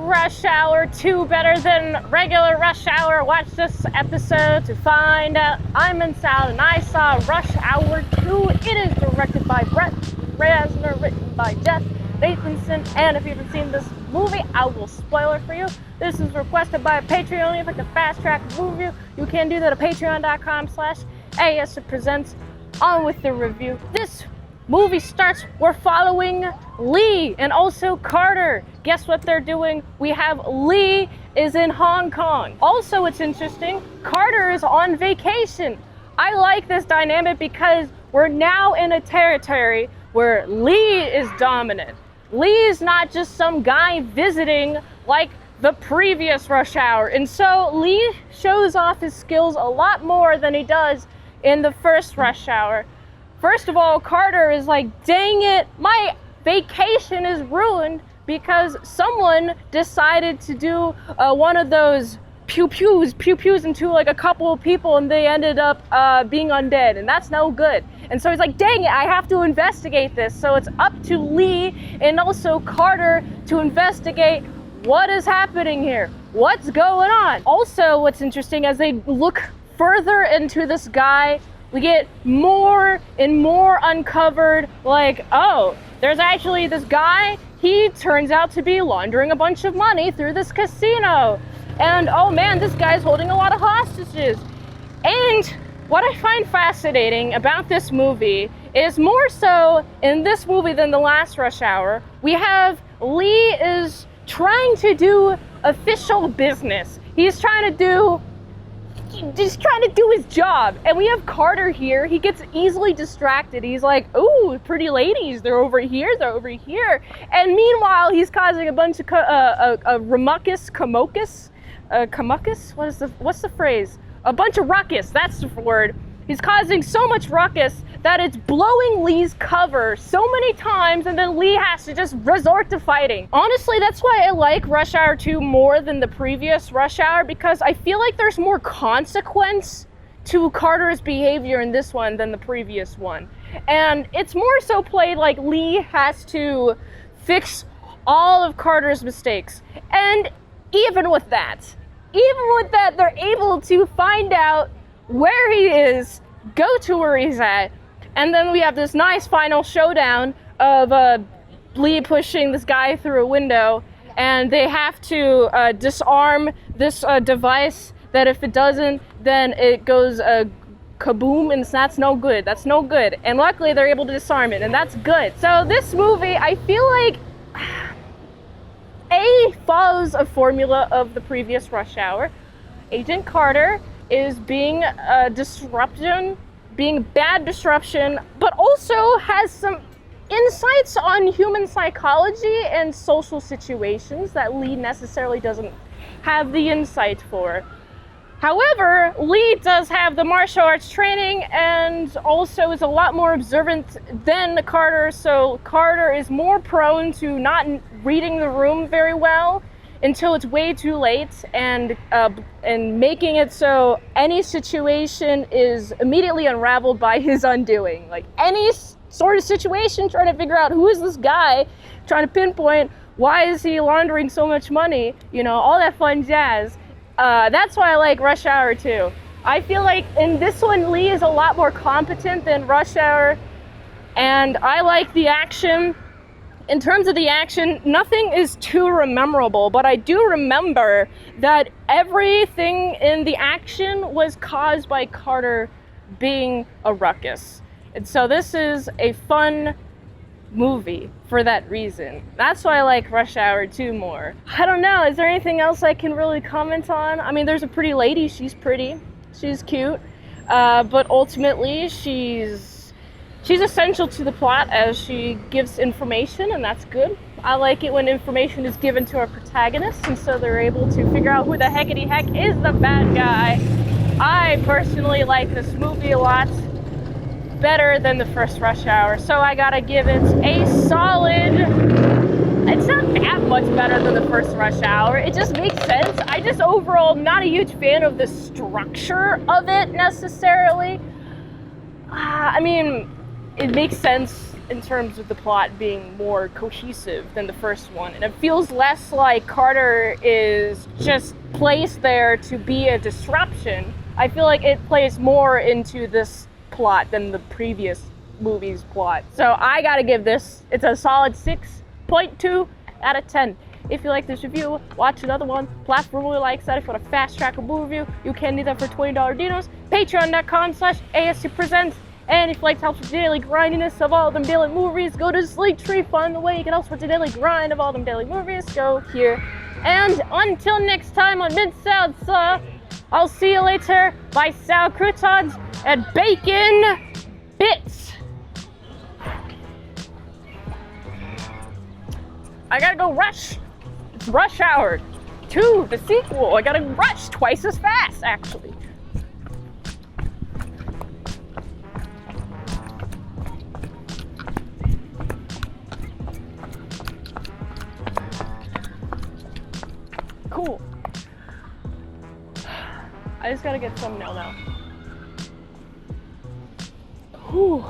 Rush Hour 2 better than regular Rush Hour? Watch this episode to find out. I'm Sal and I saw Rush Hour 2. It is directed by Brett Ratner, written by Jeff Nathanson, and if you haven't seen this movie, I will spoil it for you. This is requested by a Patreon. If you'd like to fast track movie, you can do that at patreon.com/ASpresents. On with the review. This movie starts, we're following Lee and also Carter. Guess what they're doing? We have Lee is in Hong Kong. Also, it's interesting, Carter is on vacation. I like this dynamic because we're now in a territory where Lee is dominant. Lee is not just some guy visiting like the previous Rush Hour. And so Lee shows off his skills a lot more than he does in the first Rush Hour. First of all, Carter is like, dang it, my vacation is ruined because someone decided to do one of those pew-pews into like a couple of people, and they ended up being undead, and that's no good. And so he's like, dang it, I have to investigate this. So it's up to Lee and also Carter to investigate what is happening here, what's going on. Also, what's interesting, as they look further into this guy, we get more and more uncovered, like, oh, there's actually this guy, he turns out to be laundering a bunch of money through this casino. And oh man, this guy's holding a lot of hostages. And what I find fascinating about this movie is more so in this movie than the last Rush Hour, we have Lee is trying to do official business. He's trying to do his job. And we have Carter here. He gets easily distracted. He's like, ooh, pretty ladies, they're over here. And meanwhile, he's causing a bunch of what's the phrase? A bunch of ruckus, that's the word. He's causing so much ruckus that it's blowing Lee's cover so many times, and then Lee has to just resort to fighting. Honestly, that's why I like Rush Hour 2 more than the previous Rush Hour, because I feel like there's more consequence to Carter's behavior in this one than the previous one. And it's more so played like Lee has to fix all of Carter's mistakes. And even with that, they're able to find out where he is, go to where he's at, and then we have this nice final showdown of Lee pushing this guy through a window, and they have to disarm this device that if it doesn't, then it goes kaboom, and that's no good. And luckily they're able to disarm it, and that's good. So this movie, I feel like follows a formula of the previous Rush Hour. Agent Carter is being bad disruption, but also has some insights on human psychology and social situations that Lee necessarily doesn't have the insight for. However, Lee does have the martial arts training and also is a lot more observant than Carter, so Carter is more prone to not reading the room very well until it's way too late, and making it so any situation is immediately unraveled by his undoing. Like any sort of situation, trying to figure out who is this guy, trying to pinpoint why is he laundering so much money, all that fun jazz. That's why I like Rush Hour 2. I feel like in this one, Lee is a lot more competent than Rush Hour, and I like the action. In terms of the action, nothing is too memorable, but I do remember that everything in the action was caused by Carter being a ruckus. And so this is a fun movie for that reason. That's why I like Rush Hour 2 more. I don't know, is there anything else I can really comment on? I mean, there's a pretty lady, she's pretty, she's cute, but ultimately she's essential to the plot as she gives information, and that's good. I like it when information is given to our protagonists, and so they're able to figure out who the heckity heck is the bad guy. I personally like this movie a lot better than the first Rush Hour, so I gotta give it a solid. It's not that much better than the first Rush Hour. It just makes sense. I just overall am not a huge fan of the structure of it necessarily. I mean, it makes sense in terms of the plot being more cohesive than the first one. And it feels less like Carter is just placed there to be a disruption. I feel like it plays more into this plot than the previous movie's plot. So I gotta give this, it's a solid 6.2 out of 10. If you like this review, watch another one. Platform really likes that. If you want a fast track of movie review, you can do that for $20 dinos. Patreon.com/ASCpresents. And if you like to help with the daily grindiness of all them daily movies, go to Linktree, find the way you can help with the daily grind of all them daily movies. Go here. And until next time on Mid-South Saw, I'll see you later. By Sal Croutons and Bacon Bits. I gotta go rush. It's Rush Hour 2, the sequel. I gotta rush twice as fast, actually. Cool. I just gotta get thumbnail now. Whew.